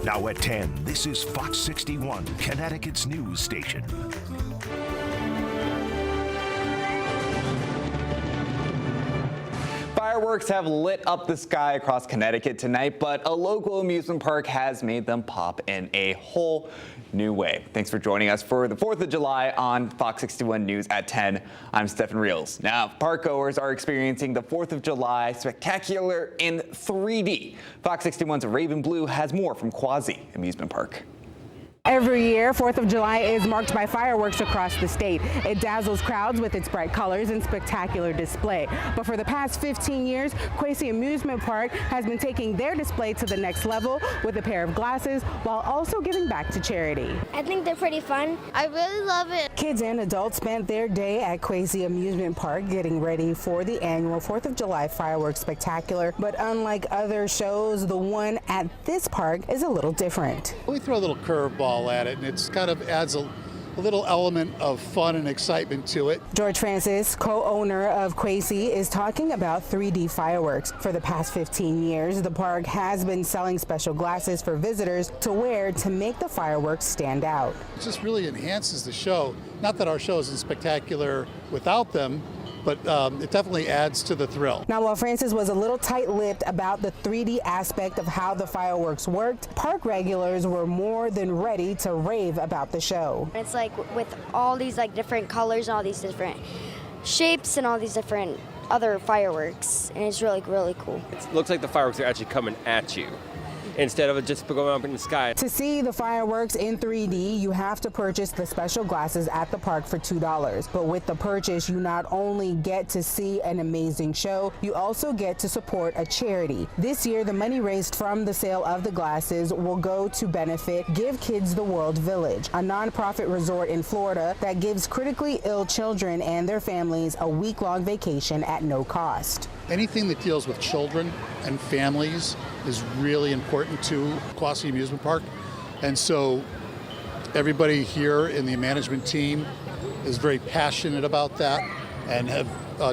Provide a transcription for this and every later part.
Now at 10, this is Fox 61, Connecticut's news station. Fireworks have lit up the sky across Connecticut tonight, but a local amusement park has made them pop in a whole new way. Thanks for joining us for the 4th of July on Fox 61 News at 10. I'm Stephen Reels. Now, park goers are experiencing the 4th of July spectacular in 3D. Fox 61's Raven Blue has more from Quasi Amusement Park. Every year, 4th of July is marked by fireworks across the state. It dazzles crowds with its bright colors and spectacular display. But for the past 15 years, Quasi Amusement Park has been taking their display to the next level with a pair of glasses while also giving back to charity. I think they're pretty fun. I really love it. Kids and adults spent their day at Quasi Amusement Park getting ready for the annual 4th of July fireworks spectacular. But unlike other shows, the one at this park is a little different. We throw a little curveball at it, and it's kind of adds a little element of fun and excitement to it. George Francis, co-owner of Quasi, is talking about 3D fireworks. For the past 15 years, the park has been selling special glasses for visitors to wear to make the fireworks stand out. It just really enhances the show. Not that our show isn't spectacular without them, but it definitely adds to the thrill. Now, while Francis was a little tight-lipped about the 3D aspect of how the fireworks worked, park regulars were more than ready to rave about the show. It's like with all these like different colors and all these different shapes and all these different other fireworks, and it's really, really cool. It looks like the fireworks are actually coming at you, instead of it just going up in the sky. To see the fireworks in 3D, you have to purchase the special glasses at the park for $2. But with the purchase, you not only get to see an amazing show, you also get to support a charity. This year, the money raised from the sale of the glasses will go to benefit Give Kids the World Village, a nonprofit resort in Florida that gives critically ill children and their families a week-long vacation at no cost. Anything that deals with children and families is really important to Quasi Amusement Park. And so everybody here in the management team is very passionate about that and have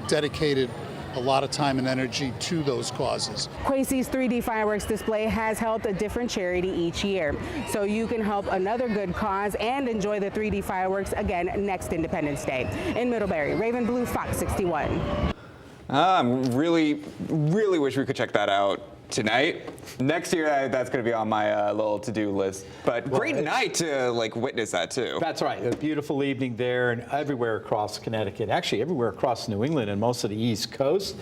dedicated a lot of time and energy to those causes. Quasi's 3D fireworks display has helped a different charity each year. So you can help another good cause and enjoy the 3D fireworks again next Independence Day. In Middlebury, Raven Blue, Fox 61. Really wish we could check that out tonight. Next year, that's going to be on my little to-do list. But great night to witness that too. That's right. A beautiful evening there and everywhere across Connecticut. Actually, everywhere across New England and most of the East Coast.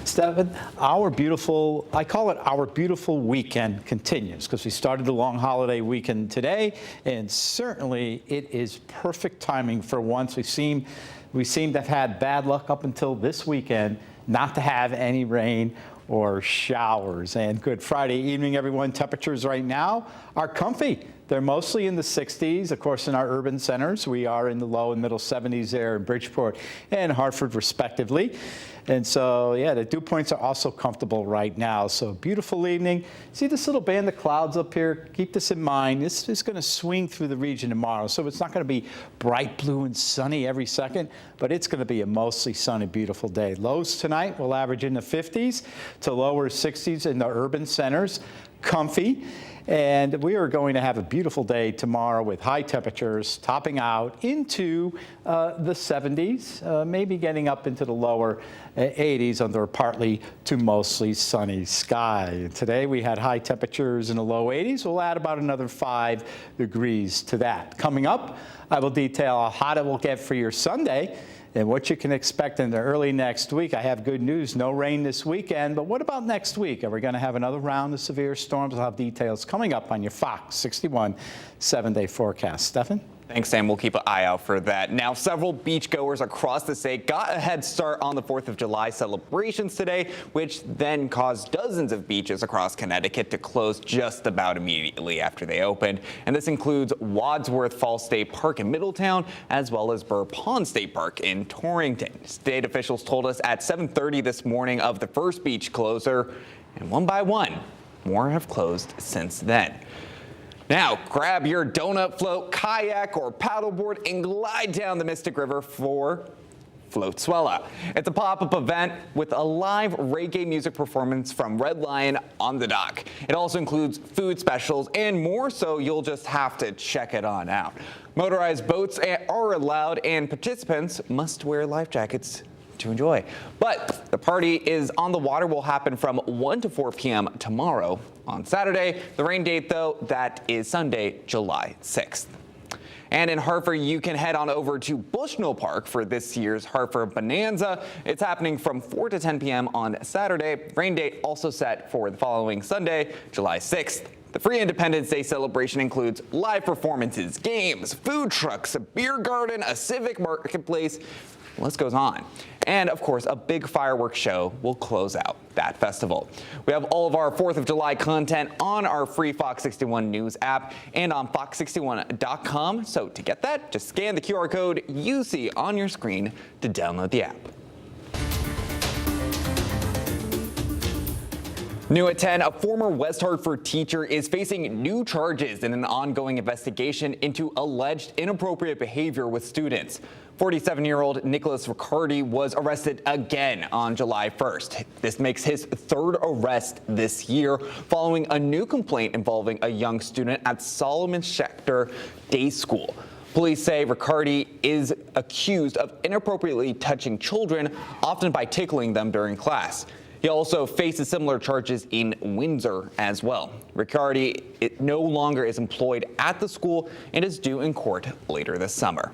Stephen, I call it our beautiful weekend continues because we started the long holiday weekend today, and certainly it is perfect timing for once. We seem to have had bad luck up until this weekend not to have any rain or showers. And Good Friday evening, everyone. Temperatures right now are comfy. They're mostly in the 60s. Of course, in our urban centers, we are in the low and middle 70s there in Bridgeport and Hartford, respectively. And so, yeah, the dew points are also comfortable right now. So beautiful evening. See this little band of clouds up here? Keep this in mind. This is going to swing through the region tomorrow. So it's not going to be bright blue and sunny every second, but it's going to be a mostly sunny, beautiful day. Lows tonight will average in the 50s to lower 60s in the urban centers. Comfy. And we are going to have a beautiful day tomorrow with high temperatures topping out into the 70s, maybe getting up into the lower 80s under a partly to mostly sunny sky. Today we had high temperatures in the low 80s. We'll add about another 5 degrees to that. Coming up, I will detail how hot it will get for your Sunday and what you can expect in the early next week. I have good news, no rain this weekend, but what about next week? Are we going to have another round of severe storms? I'll have details coming up on your Fox 61 7-day forecast. Stephen? Thanks, Sam. We'll keep an eye out for that. Now, several beachgoers across the state got a head start on the 4th of July celebrations today, which then caused dozens of beaches across Connecticut to close just about immediately after they opened. And this includes Wadsworth Falls State Park in Middletown, as well as Burr Pond State Park in Torrington. State officials told us at 7:30 this morning of the first beach closure, and one by one, more have closed since then. Now, grab your donut float, kayak, or paddleboard and glide down the Mystic River for Floatsuela. It's a pop-up event with a live reggae music performance from Red Lion on the dock. It also includes food specials and more, so you'll just have to check it on out. Motorized boats are allowed and participants must wear life jackets to enjoy. But the party is on the water will happen from 1 to 4 p.m. tomorrow on Saturday. The rain date, though, that is Sunday, July 6th. And in Hartford, you can head on over to Bushnell Park for this year's Hartford Bonanza. It's happening from 4 to 10 p.m. on Saturday. Rain date also set for the following Sunday, July 6th. The free Independence Day celebration includes live performances, games, food trucks, a beer garden, a civic marketplace. The list goes on. And of course, a big fireworks show will close out that festival. We have all of our 4th of July content on our free Fox 61 News app and on fox61.com. So to get that, just scan the QR code you see on your screen to download the app. New at 10, a former West Hartford teacher is facing new charges in an ongoing investigation into alleged inappropriate behavior with students. 47-year-old Nicholas Ricardi was arrested again on July 1st. This makes his 3rd arrest this year following a new complaint involving a young student at Solomon Schechter Day School. Police say Ricardi is accused of inappropriately touching children, often by tickling them during class. He also faces similar charges in Windsor as well. Ricardi no longer is employed at the school and is due in court later this summer.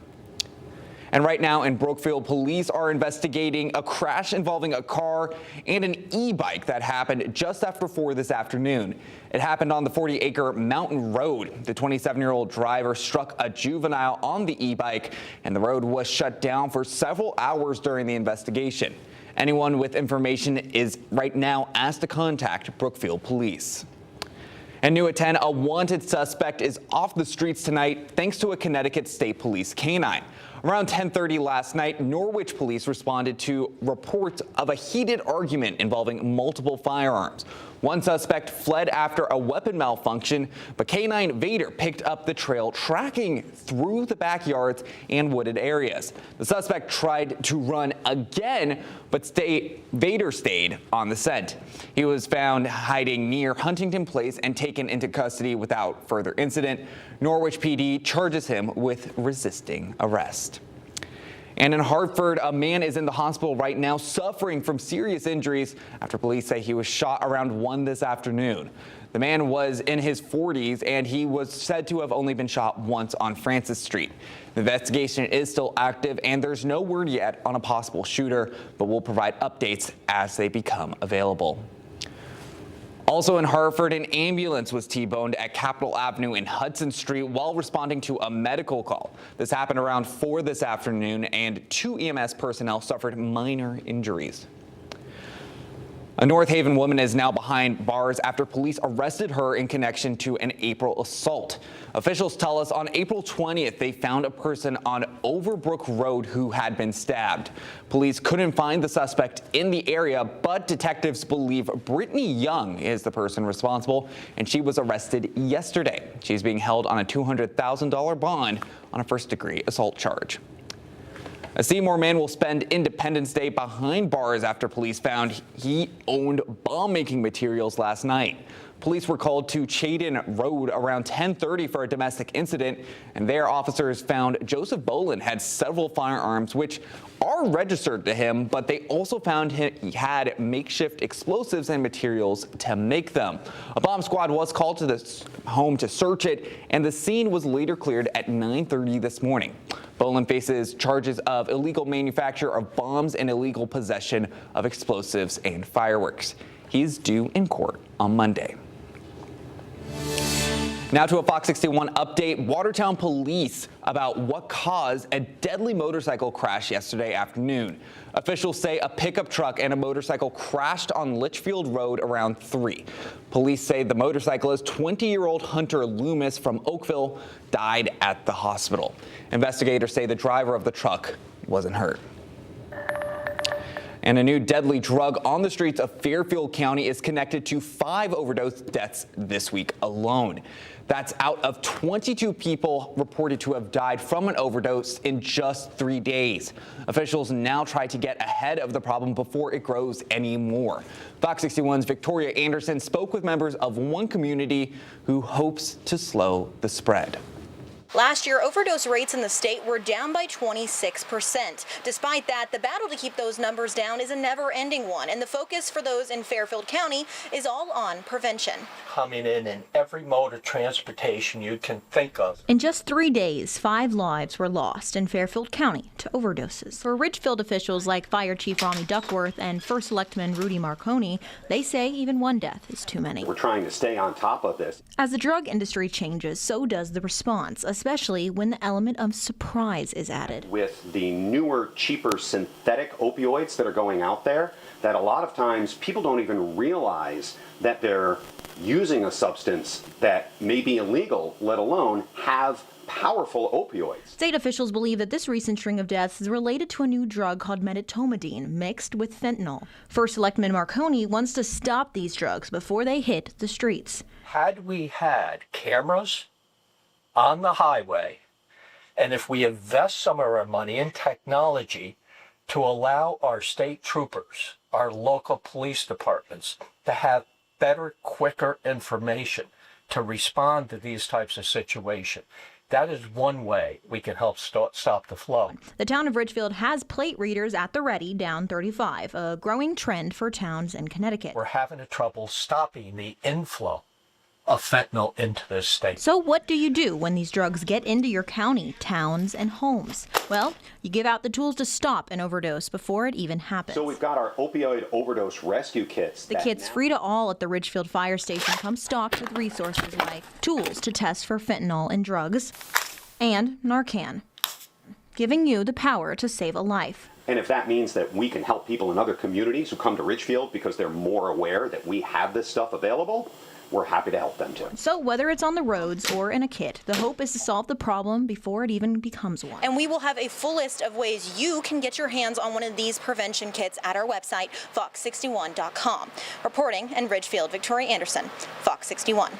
And right now in Brookfield, police are investigating a crash involving a car and an e-bike that happened just after 4 this afternoon. It happened on the 40-acre Mountain Road. The 27-year-old driver struck a juvenile on the e-bike, and the road was shut down for several hours during the investigation. Anyone with information is right now asked to contact Brookfield Police. And new at 10, a wanted suspect is off the streets tonight thanks to a Connecticut State Police canine. Around 10:30 last night, Norwich police responded to reports of a heated argument involving multiple firearms. One suspect fled after a weapon malfunction, but Canine Vader picked up the trail, tracking through the backyards and wooded areas. The suspect tried to run again, but Vader stayed on the scent. He was found hiding near Huntington Place and taken into custody without further incident. Norwich PD charges him with resisting arrest. And in Hartford, a man is in the hospital right now suffering from serious injuries after police say he was shot around 1 this afternoon. The man was in his 40s and he was said to have only been shot once on Francis Street. The investigation is still active and there's no word yet on a possible shooter, but we'll provide updates as they become available. Also in Hartford, an ambulance was T-boned at Capitol Avenue and Hudson Street while responding to a medical call. This happened around 4 this afternoon, and 2 EMS personnel suffered minor injuries. A North Haven woman is now behind bars after police arrested her in connection to an April assault. Officials tell us on April 20th, they found a person on Overbrook Road who had been stabbed. Police couldn't find the suspect in the area, but detectives believe Brittany Young is the person responsible, and she was arrested yesterday. She's being held on a $200,000 bond on a first-degree assault charge. A Seymour man will spend Independence Day behind bars after police found he owned bomb-making materials last night. Police were called to Chaden Road around 10:30 for a domestic incident, and there officers found Joseph Boland had several firearms which are registered to him, but they also found he had makeshift explosives and materials to make them. A bomb squad was called to the home to search it, and the scene was later cleared at 9:30 this morning. Boland faces charges of illegal manufacture of bombs and illegal possession of explosives and fireworks. He's due in court on Monday. Now to a Fox 61 update. Watertown police about what caused a deadly motorcycle crash yesterday afternoon. Officials say a pickup truck and a motorcycle crashed on Litchfield Road around 3. Police say the motorcyclist, 20-year-old Hunter Loomis from Oakville, died at the hospital. Investigators say the driver of the truck wasn't hurt. And a new deadly drug on the streets of Fairfield County is connected to 5 overdose deaths this week alone. That's out of 22 people reported to have died from an overdose in just 3 days. Officials now try to get ahead of the problem before it grows any more. Fox 61's Victoria Anderson spoke with members of one community who hopes to slow the spread. Last year, overdose rates in the state were down by 26%. Despite that, the battle to keep those numbers down is a never-ending one, and the focus for those in Fairfield County is all on prevention. Coming in every mode of transportation you can think of. In just 3 days, 5 lives were lost in Fairfield County to overdoses. For Ridgefield officials like Fire Chief Rami Duckworth and First Selectman Rudy Marconi, they say even one death is too many. We're trying to stay on top of this. As the drug industry changes, so does the response, especially when the element of surprise is added. With the newer, cheaper synthetic opioids that are going out there, that a lot of times people don't even realize that they're using a substance that may be illegal, let alone have powerful opioids. State officials believe that this recent string of deaths is related to a new drug called medetomidine mixed with fentanyl. First Selectman Marconi wants to stop these drugs before they hit the streets. Had we had cameras on the highway, and if we invest some of our money in technology to allow our state troopers, our local police departments, to have better, quicker information to respond to these types of situations, that is one way we can help stop the flow. The town of Ridgefield has plate readers at the ready down 35, a growing trend for towns in Connecticut. We're having trouble stopping the inflow of fentanyl into this state. So what do you do when these drugs get into your county, towns, and homes? Well, you give out the tools to stop an overdose before it even happens. So we've got our opioid overdose rescue kits. The kit's free to all at the Ridgefield Fire Station come stocked with resources like tools to test for fentanyl in drugs and Narcan, giving you the power to save a life. And if that means that we can help people in other communities who come to Ridgefield because they're more aware that we have this stuff available, we're happy to help them too. So whether it's on the roads or in a kit, the hope is to solve the problem before it even becomes one. And we will have a full list of ways you can get your hands on one of these prevention kits at our website, fox61.com. Reporting in Ridgefield, Victoria Anderson, Fox 61.